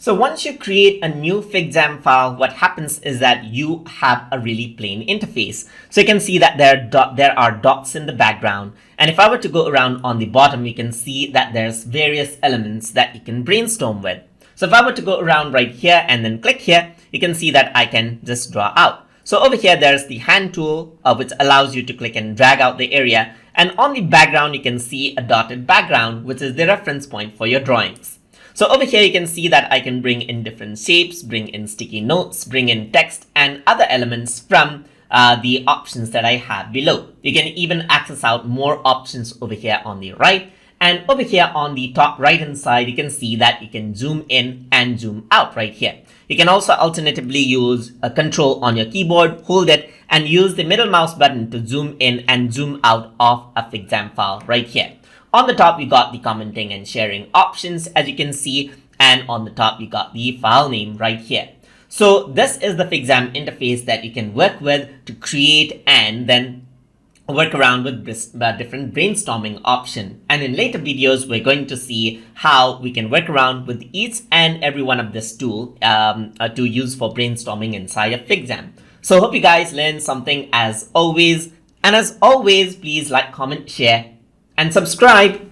So once you create a new Figjam file, what happens is that you have a really plain interface. So you can see that there are dots in the background. And if I were to go around on the bottom, you can see that there's various elements that you can brainstorm with. So if I were to go around right here and then click here, you can see that I can just draw out. So over here, there's the hand tool, which allows you to click and drag out the area. And on the background, you can see a dotted background, which is the reference point for your drawings. So over here, you can see that I can bring in different shapes, bring in sticky notes, bring in text and other elements from the options that I have below. You can even access out more options over here on the right. And over here on the top right hand side, you can see that you can zoom in and zoom out right here. You can also alternatively use a control on your keyboard, hold it, and use the middle mouse button to zoom in and zoom out of a Figjam file right here. On the top, you got the commenting and sharing options, as you can see, and on the top, you got the file name right here. So this is the Figjam interface that you can work with to create and then work around with this different brainstorming option. And in later videos, we're going to see how we can work around with each and every one of this tool to use for brainstorming inside of Figjam. So hope you guys learned something as always. And as always, please like, comment, share, and subscribe.